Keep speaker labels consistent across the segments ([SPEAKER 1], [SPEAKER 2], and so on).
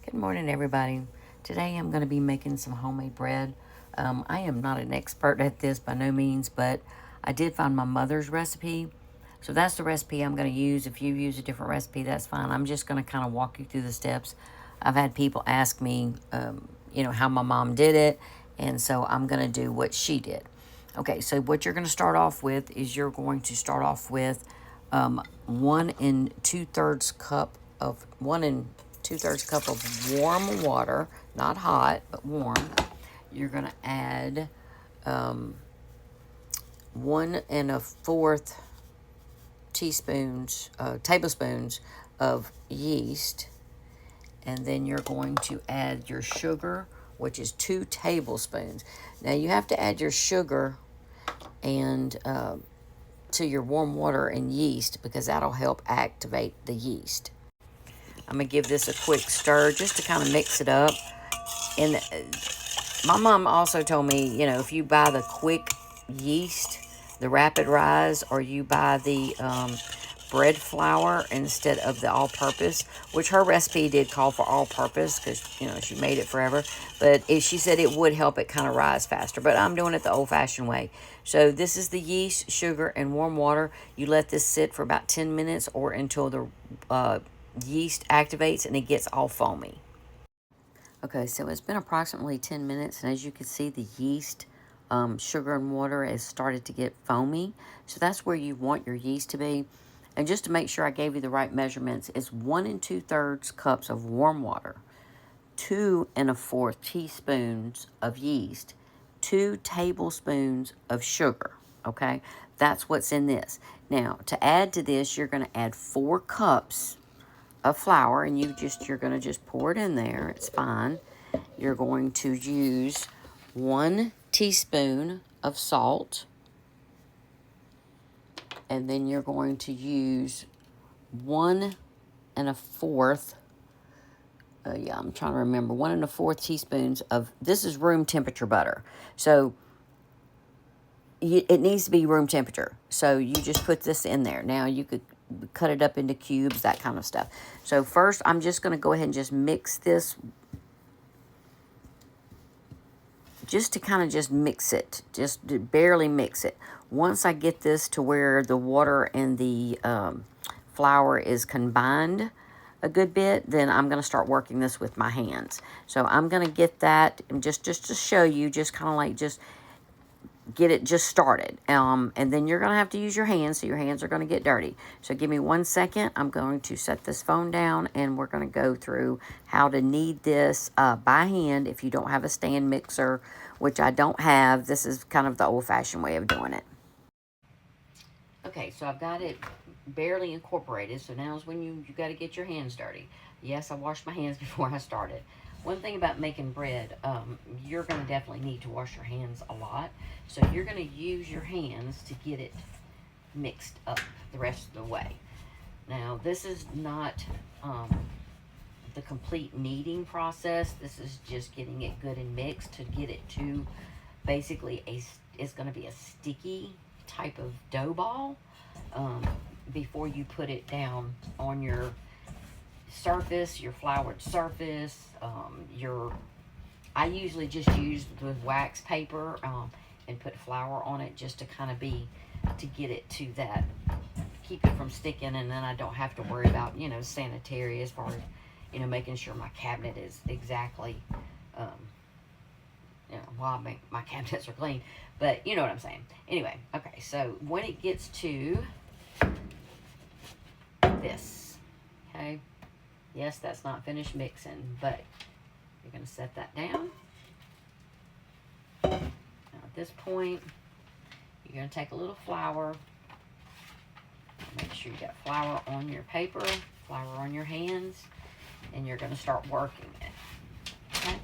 [SPEAKER 1] Good morning, everybody. Today I'm going to be making some homemade bread. I am not an expert at this by no means, but I did find my mother's recipe. So that's the recipe I'm going to use. If you use a different recipe, that's fine. I'm just going to kind of walk you through the steps. I've had people ask me, how my mom did it, and so I'm going to do what she did. Okay, so what you're going to start off with is you're going to start off with 1 2/3 cup of warm water, not hot, but warm. You're going to add 1 1/4 tablespoons of yeast, and then you're going to add your sugar, which is 2 tablespoons. Now you have to add your sugar and to your warm water and yeast because that'll help activate the yeast. I'm going to give this a quick stir just to kind of mix it up. And my mom also told me, if you buy the quick yeast, the rapid rise, or you buy the bread flour instead of the all-purpose, which her recipe did call for all-purpose because, she made it forever. But she said it would help it kind of rise faster. But I'm doing it the old-fashioned way. So this is the yeast, sugar, and warm water. You let this sit for about 10 minutes or until the yeast activates and it gets all foamy. Okay, so it's been approximately 10 minutes, and as you can see, the yeast, sugar, and water has started to get foamy. So that's where you want your yeast to be. And just to make sure I gave you the right measurements, it's 1 2/3 cups of warm water, 2 1/4 teaspoons of yeast, 2 tablespoons of sugar. Okay, that's what's in this. Now, to add to this, you're going to add 4 cups of flour, and you're going to just pour it in there. It's fine. You're going to use 1 teaspoon of salt, and then you're going to use 1 1/4. I'm trying to remember. 1 1/4 teaspoons of, this is room temperature butter. So it needs to be room temperature. So you just put this in there. Now you could cut it up into cubes, that kind of stuff. So first, I'm just going to go ahead and just mix this, just to kind of just mix it, just to barely mix it. Once I get this to where the water and the flour is combined a good bit, then I'm going to start working this with my hands. So I'm going to get that, and just to show you, just kind of like just get it just started. And then you're going to have to use your hands, so your hands are going to get dirty. So give me 1 second. I'm going to set this phone down, and we're going to go through how to knead this by hand if you don't have a stand mixer, which I don't have. This is kind of the old-fashioned way of doing it. Okay, so I've got it barely incorporated, so now is when you got to get your hands dirty. Yes, I washed my hands before I started. One thing about making bread, you're going to definitely need to wash your hands a lot. So you're going to use your hands to get it mixed up the rest of the way. Now, this is not the complete kneading process. This is just getting it good and mixed to get it to basically it's going to be a sticky type of dough ball before you put it down on your surface, your floured surface. I usually just use the wax paper and put flour on it just to kind of to get it to that, keep it from sticking, and then I don't have to worry about, sanitary as far as, making sure my cabinet is exactly, while my cabinets are clean, but you know what I'm saying. Anyway, okay, so when it gets to this, okay, yes, that's not finished mixing, but you're going to set that down. Now at this point, you're going to take a little flour. Make sure you got flour on your paper, flour on your hands, and you're going to start working it. Okay?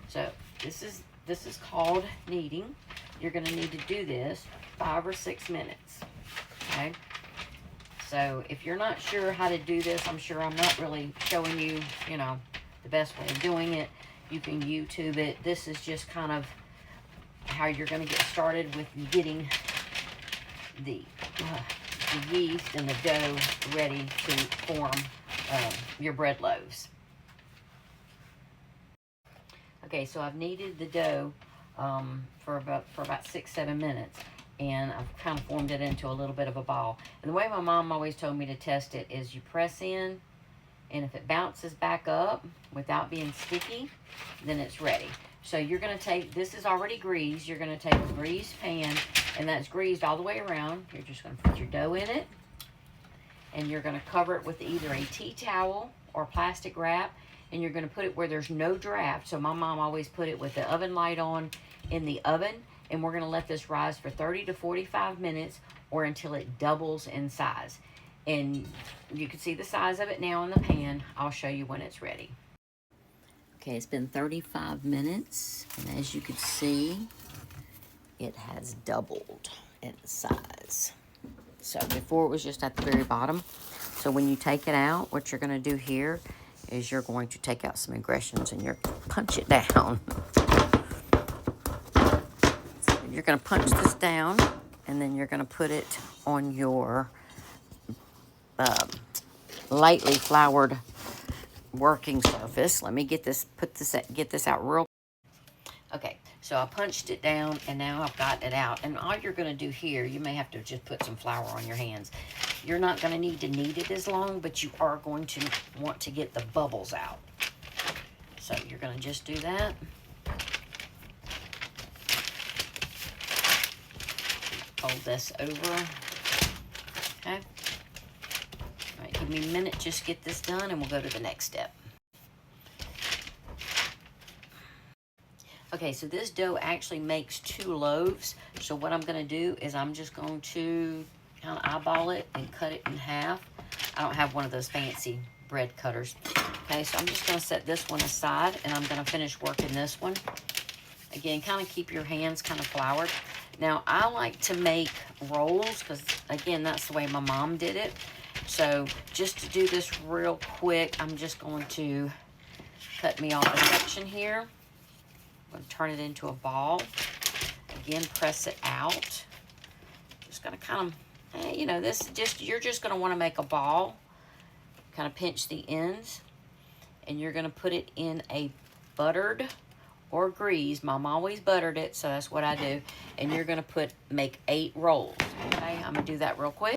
[SPEAKER 1] So this is called kneading. You're going to need to do this 5 or 6 minutes. Okay? So if you're not sure how to do this, I'm sure I'm not really showing you, the best way of doing it. You can YouTube it. This is just kind of how you're going to get started with getting the yeast and the dough ready to form your bread loaves. Okay, so I've kneaded the dough for about 6-7 minutes, and I've kind of formed it into a little bit of a ball. And the way my mom always told me to test it is you press in, and if it bounces back up without being sticky, then it's ready. So you're going to take, this is already greased, you're going to take a greased pan, and that's greased all the way around. You're just going to put your dough in it, and you're going to cover it with either a tea towel or plastic wrap, and you're going to put it where there's no draft. So my mom always put it with the oven light on in the oven, and we're going to let this rise for 30 to 45 minutes or until it doubles in size. And you can see the size of it now in the pan. I'll show you when it's ready. Okay, it's been 35 minutes, and as you can see, it has doubled in size. So before it was just at the very bottom. So when you take it out, what you're going to do here is you're going to take out some aggressions and you're punch it down. So you're going to punch this down, and then you're going to put it on your lightly floured working surface. Let me get this out real. Okay, so I punched it down, and now I've got it out. And all you're going to do here, you may have to just put some flour on your hands. You're not going to need to knead it as long, but you are going to want to get the bubbles out. So you're going to just do that. Fold this over. Okay. All right, give me a minute, just get this done, and we'll go to the next step. Okay, so this dough actually makes 2 loaves. So what I'm going to do is I'm just going to kind of eyeball it and cut it in half. I don't have one of those fancy bread cutters. Okay, so I'm just going to set this one aside, and I'm going to finish working this one. Again, kind of keep your hands kind of floured. Now, I like to make rolls because, again, that's the way my mom did it. So just to do this real quick, I'm just going to cut me off a section here. I'm going to turn it into a ball. Again, press it out. Just going to kind of, you know, you're just going to want to make a ball. Kind of pinch the ends. And you're going to put it in a buttered or greased. Mom always buttered it, so that's what I do. And you're going to make 8 rolls. Okay, I'm going to do that real quick.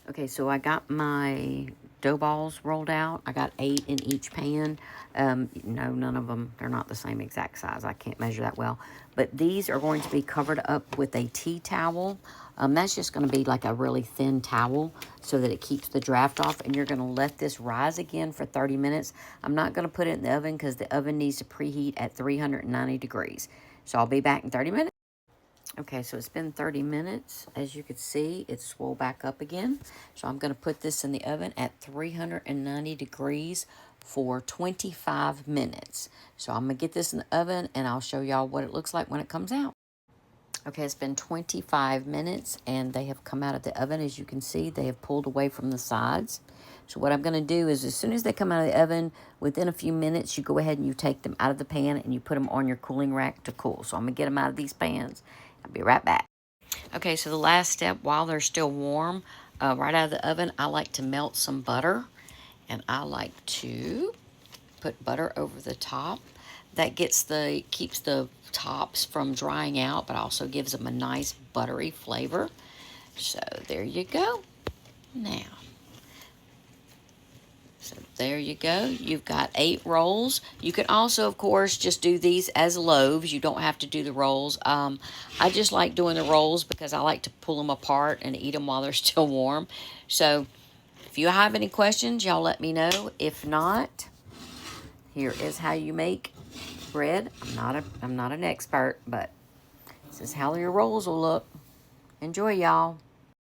[SPEAKER 1] Okay, so I got my dough balls rolled out. I got 8 in each pan. No, none of them, they're not the same exact size. I can't measure that well. But these are going to be covered up with a tea towel. That's just going to be like a really thin towel so that it keeps the draft off. And you're going to let this rise again for 30 minutes. I'm not going to put it in the oven because the oven needs to preheat at 390 degrees. So I'll be back in 30 minutes. Okay, so it's been 30 minutes. As you can see, it's swole back up again. So I'm going to put this in the oven at 390 degrees for 25 minutes. So I'm going to get this in the oven, and I'll show y'all what it looks like when it comes out. Okay, it's been 25 minutes, and they have come out of the oven. As you can see, they have pulled away from the sides. So what I'm going to do is as soon as they come out of the oven, within a few minutes, you go ahead and you take them out of the pan and you put them on your cooling rack to cool. So I'm going to get them out of these pans. I'll be right back. Okay, so the last step, while they're still warm, right out of the oven, I like to melt some butter. And I like to put butter over the top. That keeps the tops from drying out, but also gives them a nice buttery flavor. So there you go. Now, so there you go. You've got 8 rolls. You can also, of course, just do these as loaves. You don't have to do the rolls. I just like doing the rolls because I like to pull them apart and eat them while they're still warm. So if you have any questions, y'all let me know. If not, here is how you make bread. I'm not an expert, but this is how your rolls will look. Enjoy, y'all.